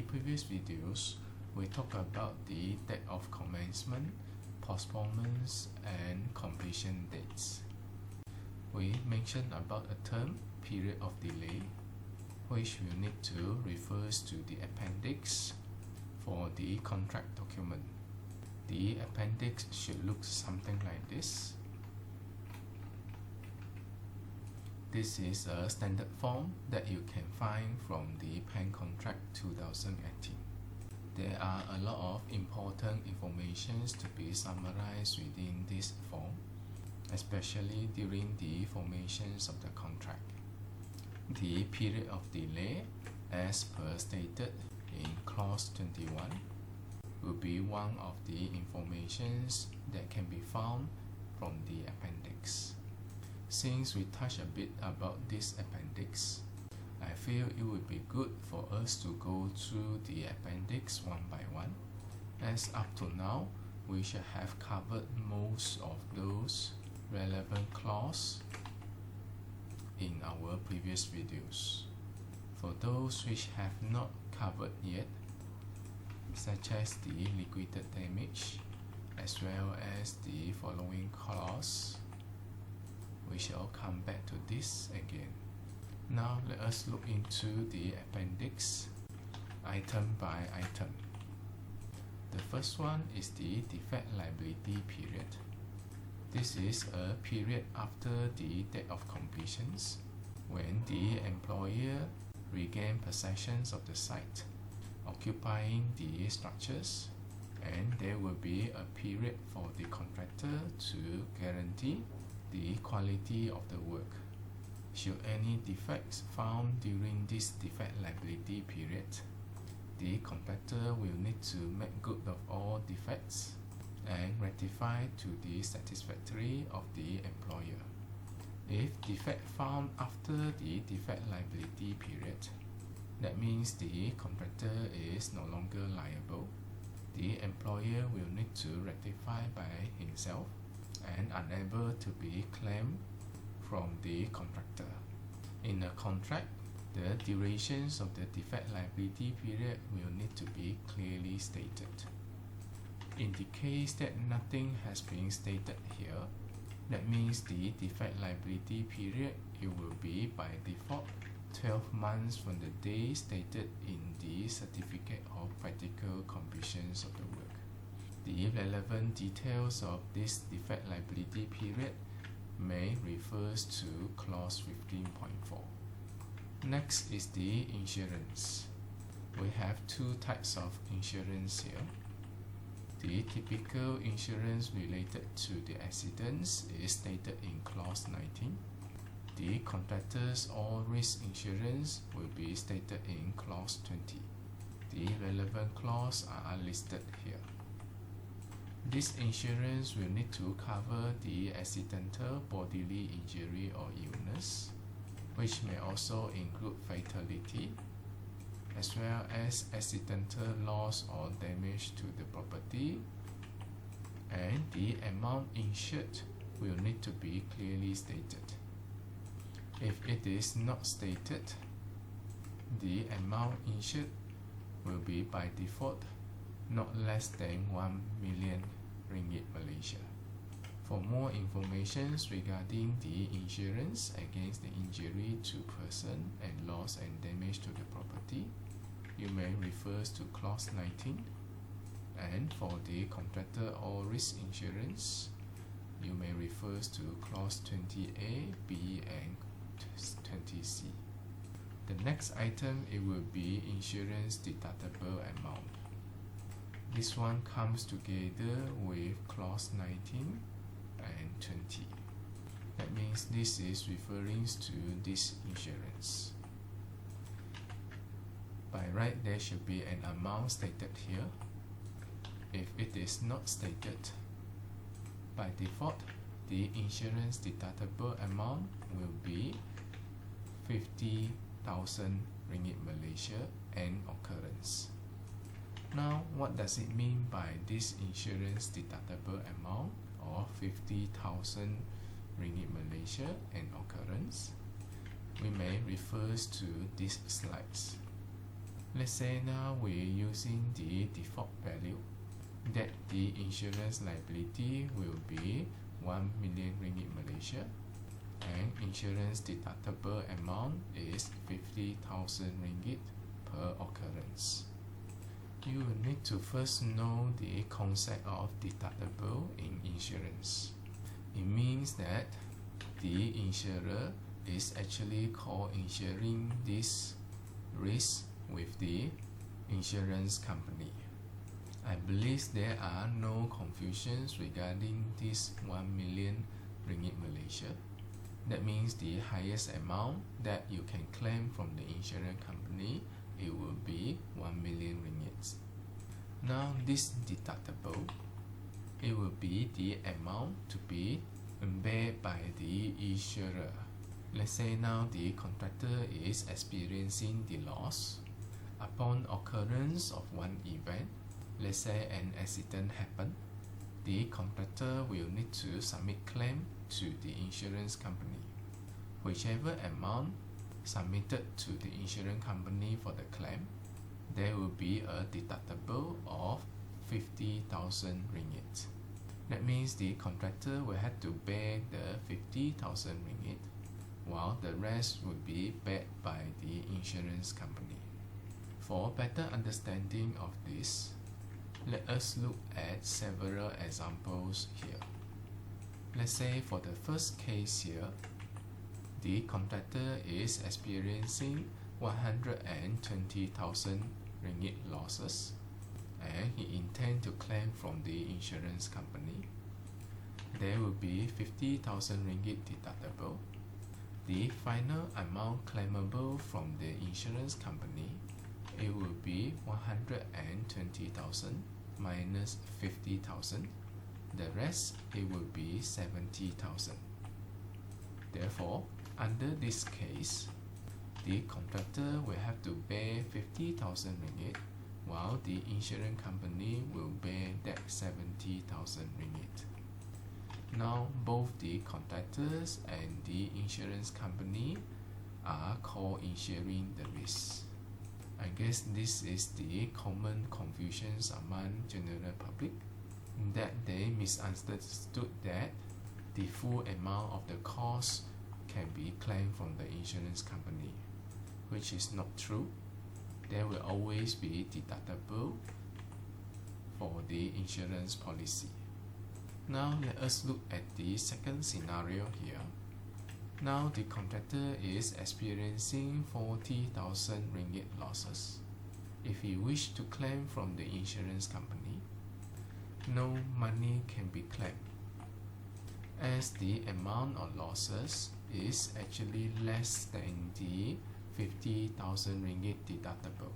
previous videos, we talked about the date of commencement, postponements, and completion dates. We mentioned about a term, period of delay, which we need to refer to the appendix for the contract document. The appendix should look something like this. This is a standard form that you can find from the PAM contract 2018. There are a lot of important information to be summarized within this form, especially during the formations of the contract. The period of delay, as per stated in clause 21, will be one of the informations that can be found from the appendix. Since we touched a bit about this appendix, I feel it would be good for us to go through the appendix one by one, as up to now we should have covered most of those relevant clauses in our previous videos. For those which have not covered yet, such as the liquidated damage, as well as the following clause, we shall come back to this again. Now let us look into the appendix item by item. The first one is the defect liability period. This is a period after the date of completions, when the employer regains possession of the site, occupying the structures, and there will be a period for the contractor to guarantee the quality of the work. Should any defects found during this defect liability period, the contractor will need to make good of all defects and rectify to the satisfactory of the employer. If defect found after the defect liability period, that means the contractor is no longer liable. The employer will need to rectify by himself and unable to be claimed from the contractor. In a contract, the durations of the defect liability period will need to be clearly stated. In the case that nothing has been stated here, that means the defect liability period, it will be by default 12 months from the day stated in the certificate of practical completions of the work. The relevant details of this defect liability period may refer to clause 15.4. Next is the insurance. We have two types of insurance here. The typical insurance related to the accidents is stated in clause 19. The contractor's all-risk insurance will be stated in clause 20. The relevant clauses are listed here. This insurance will need to cover the accidental bodily injury or illness, which may also include fatality, as well as accidental loss or damage to the property, and the amount insured will need to be clearly stated. If it is not stated, the amount insured will be by default not less than 1 million ringgit Malaysia. For more information regarding the insurance against the injury to person and loss and damage to the property, you may refer to clause 19, and for the contractor all risk insurance, you may refer to clause 20A, B, and 20C. The next item, it will be insurance deductible amount. This one comes together with clause 19 and 20. That means this is referring to this insurance. By right, there should be an amount stated here. If it is not stated, by default, the insurance deductible amount will be 50,000 ringgit Malaysia and occurrence. Now, what does it mean by this insurance deductible amount of 50,000 ringgit Malaysia and occurrence? We may refer to these slides. Let's say now we're using the default value that the insurance liability will be 1 million ringgit Malaysia and insurance deductible amount is 50,000 ringgit per occurrence. You will need to first know the concept of deductible in insurance. It means that the insurer is actually co-insuring this risk with the insurance company. I believe there are no confusions regarding this 1 million ringgit Malaysia. That means the highest amount that you can claim from the insurance company, it will be 1 million ringgit. Now this deductible, it will be the amount to be paid by the insurer. Let's say now the contractor is experiencing the loss. Upon occurrence of one event, let's say an accident happened, the contractor will need to submit claim to the insurance company. Whichever amount submitted to the insurance company for the claim, there will be a deductible of 50,000 ringgit. That means the contractor will have to bear the 50,000 ringgit, while the rest will be paid by the insurance company. For better understanding of this, let us look at several examples here. Let's say for the first case here, the contractor is experiencing 120,000 ringgit losses and he intends to claim from the insurance company. There will be 50,000 ringgit deductible. The final amount claimable from the insurance company, it will be 120,000 minus 50,000. The rest, it will be 70,000. Therefore, under this case, the contractor will have to bear 50,000 ringgit, while the insurance company will bear that 70,000 ringgit. Now, both the contractors and the insurance company are co-insuring the risk. I guess this is the common confusions among general public, that they misunderstood that the full amount of the cost can be claimed from the insurance company, which is not true. There will always be deductible for the insurance policy. Now let us look at the second scenario here. Now the contractor is experiencing 40,000 ringgit losses. If he wish to claim from the insurance company, no money can be claimed, as the amount of losses is actually less than the 50,000 ringgit deductible.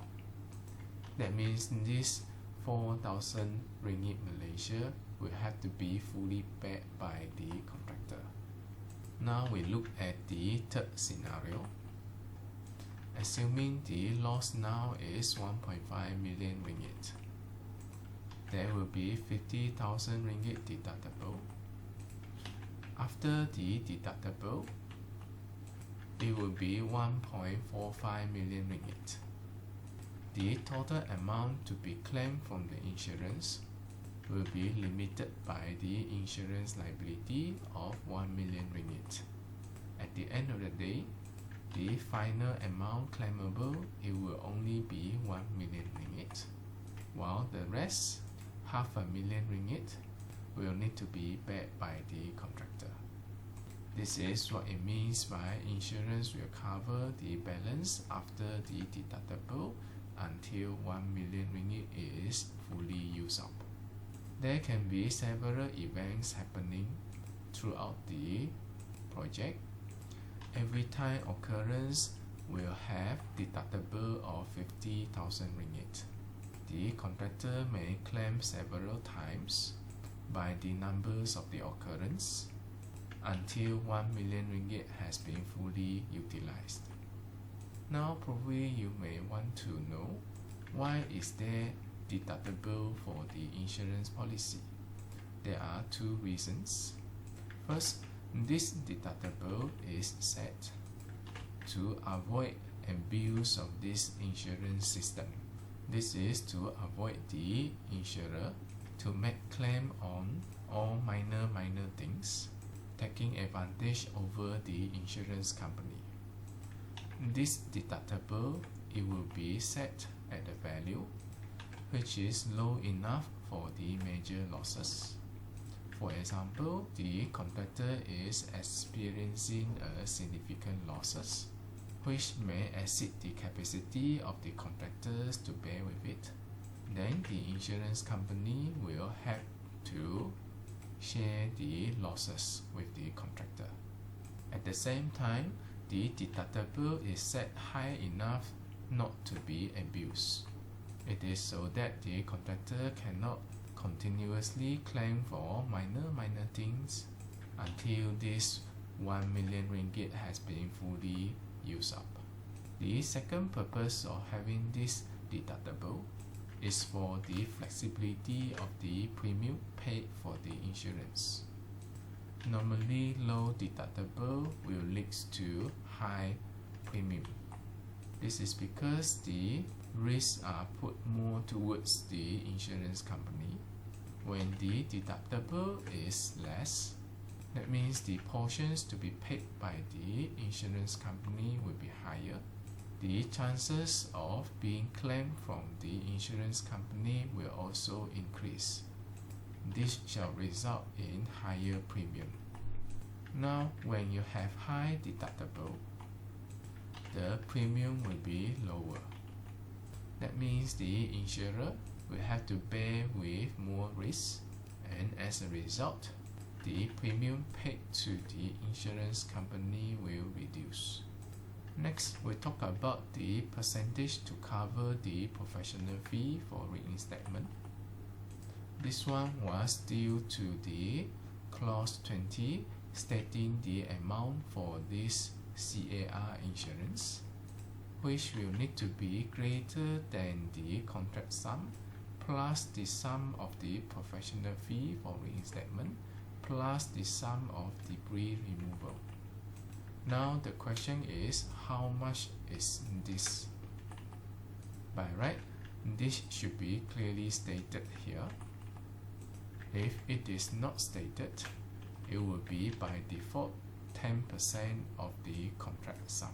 That means this 4,000 ringgit Malaysia will have to be fully paid by the contractor. Now we look at the third scenario. Assuming the loss now is 1.5 million ringgit, there will be 50,000 ringgit deductible. After the deductible, it will be 1.45 million ringgit. The total amount to be claimed from the insurance will be limited by the insurance liability of 1 million ringgit. At the end of the day, the final amount claimable, it will only be 1 million ringgit, while the rest, 500,000 ringgit, will need to be paid by the contractor. This is what it means by insurance will cover the balance after the deductible until 1 million ringgit is fully used up. There can be several events happening throughout the project. Every time occurrence will have deductible of 50,000 ringgit. The contractor may claim several times by the numbers of the occurrence until 1 million ringgit has been fully utilized. Now probably you may want to know, why is there deductible for the insurance policy? There are two reasons. First, this deductible is set to avoid abuse of this insurance system. This is to avoid the insurer to make claim on all minor things, taking advantage over the insurance company. This deductible, it will be set at a value which is low enough for the major losses. For example, the contractor is experiencing a significant losses which may exceed the capacity of the contractors to bear with it. Then the insurance company will have to share the losses with the contractor. At the same time, the deductible is set high enough not to be abused. It is so that the contractor cannot continuously claim for minor things until this 1 million ringgit has been fully used up. The second purpose of having this deductible is for the flexibility of the premium paid for the insurance. Normally, low deductible will lead to high premium. This is because the risks are put more towards the insurance company. When the deductible is less, that means the portions to be paid by the insurance company will be higher. The chances of being claimed from the insurance company will also increase. This shall result in higher premium. Now, when you have high deductible, the premium will be lower. That means the insurer will have to bear with more risk, and as a result, the premium paid to the insurance company will reduce. Next, we talk about the percentage to cover the professional fee for reinstatement. This one was due to the clause 20 stating the amount for this CAR insurance, which will need to be greater than the contract sum plus the sum of the professional fee for reinstatement plus the sum of debris removal. Now the question is, how much is this? By right, this should be clearly stated here. If it is not stated, it will be by default 10% of the contract sum.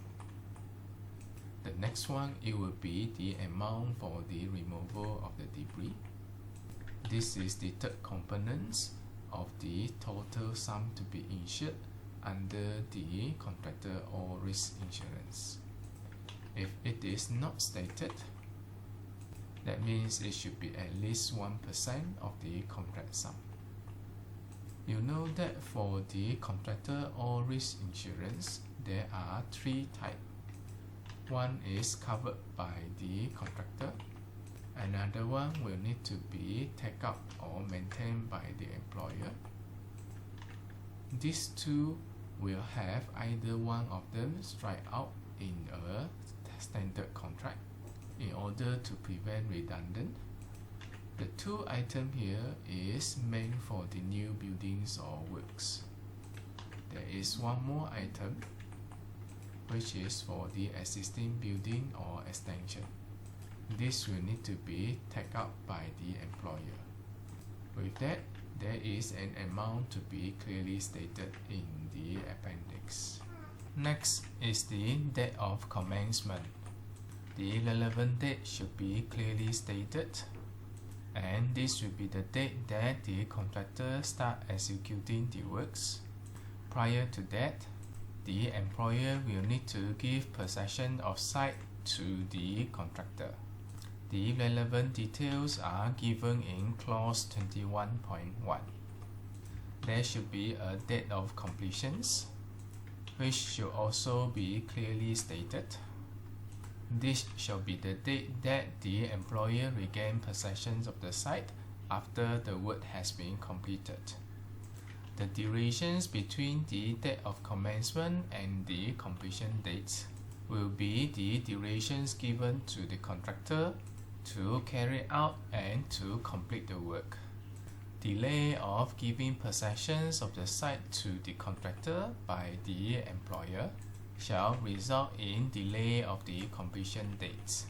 The next one, it will be the amount for the removal of the debris. This is the third component of the total sum to be insured under the contractor all risk insurance. If it is not stated, that means it should be at least 1% of the contract sum. You know that for the contractor all risk insurance, there are 3 types. One is covered by the contractor. Another one will need to be taken up or maintained by the employer. These two will have either one of them strike out in a standard contract in order to prevent redundant. The 2 items here is meant for the new buildings or works. There is one more item which is for the existing building or extension. This will need to be taken up by the employer. With that, there is an amount to be clearly stated in the appendix. Next is the date of commencement. The relevant date should be clearly stated, and this will be the date that the contractor starts executing the works. Prior to that, the employer will need to give possession of site to the contractor. The relevant details are given in clause 21.1. There should be a date of completions, which should also be clearly stated. This shall be the date that the employer regains possession of the site after the work has been completed. The durations between the date of commencement and the completion date will be the durations given to the contractor to carry out and to complete the work. Delay of giving possessions of the site to the contractor by the employer shall result in delay of the completion date.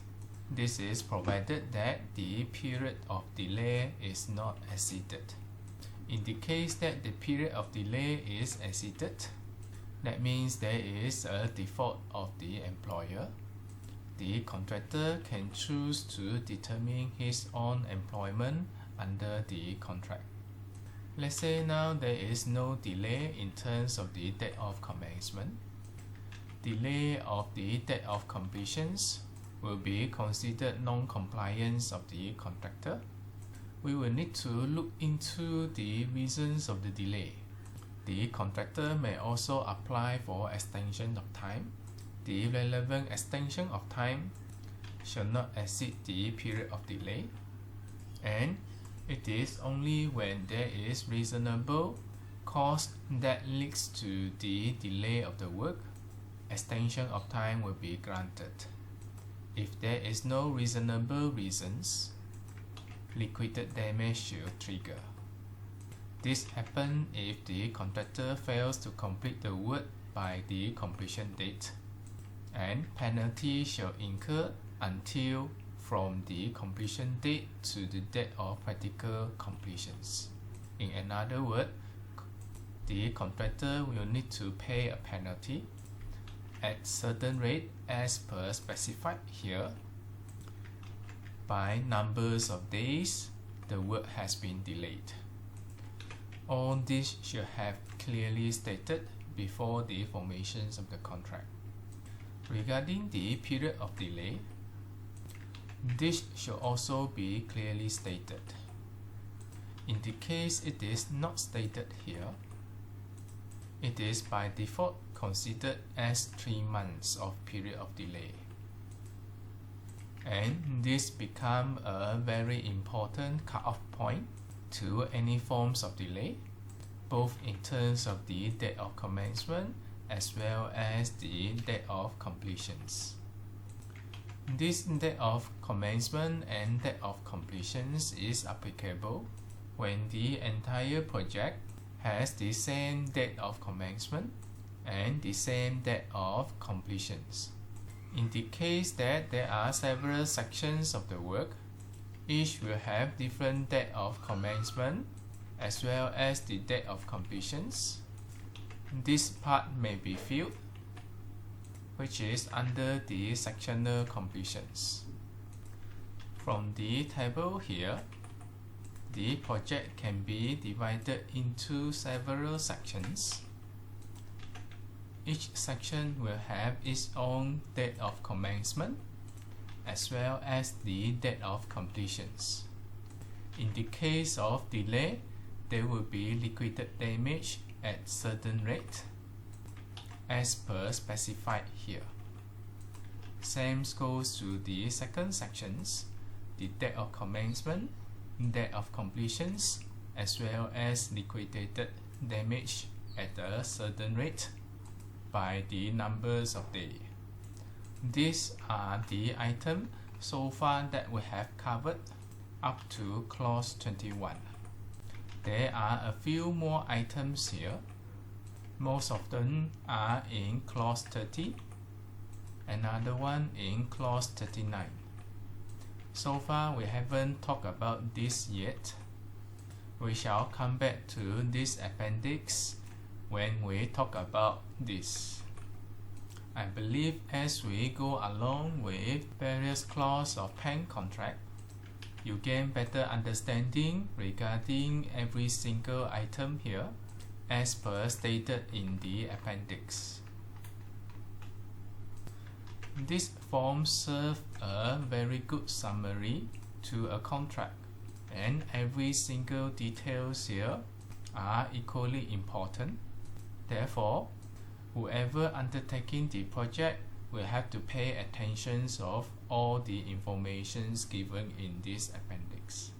This is provided that the period of delay is not exceeded. In the case that the period of delay is exceeded, that means there is a default of the employer. The contractor can choose to determine his own employment under the contract. Let's say now there is no delay in terms of the date of commencement. Delay of the date of completions will be considered non-compliance of the contractor. We will need to look into the reasons of the delay. The contractor may also apply for extension of time. The relevant extension of time shall not exceed the period of delay, and it is only when there is reasonable cause that leads to the delay of the work, extension of time will be granted. If there is no reasonable reasons, liquidated damage should trigger. This happens if the contractor fails to complete the work by the completion date, and penalty shall incur until from the completion date to the date of practical completions. In another word, the contractor will need to pay a penalty at certain rate as per specified here by numbers of days the work has been delayed. All this should have clearly stated before the formation of the contract. Regarding the period of delay, this should also be clearly stated. In the case it is not stated here, it is by default considered as 3 months of period of delay. And this becomes a very important cut-off point to any forms of delay, both in terms of the date of commencement as well as the date of completions. This date of commencement and date of completions is applicable when the entire project has the same date of commencement and the same date of completions. In the case that there are several sections of the work, each will have different date of commencement as well as the date of completions. This part may be filled, which is under the sectional completions. From the table here, the project can be divided into several sections. Each section will have its own date of commencement as well as the date of completions. In the case of delay, there will be liquidated damage at certain rate as per specified here. Same goes to the second sections, the date of commencement, date of completions, as well as liquidated damage at a certain rate by the numbers of days. These are the items so far that we have covered up to clause 21. There are a few more items here. Most of them are in clause 30, another one in clause 39. So far we haven't talked about this yet. We shall come back to this appendix when we talk about this. I believe as we go along with various clauses of PAM contract, you gain better understanding regarding every single item here as per stated in the appendix. This form serves a very good summary to a contract, and every single details here are equally important. Therefore, whoever undertaking the project will have to pay attention of all the information given in this appendix.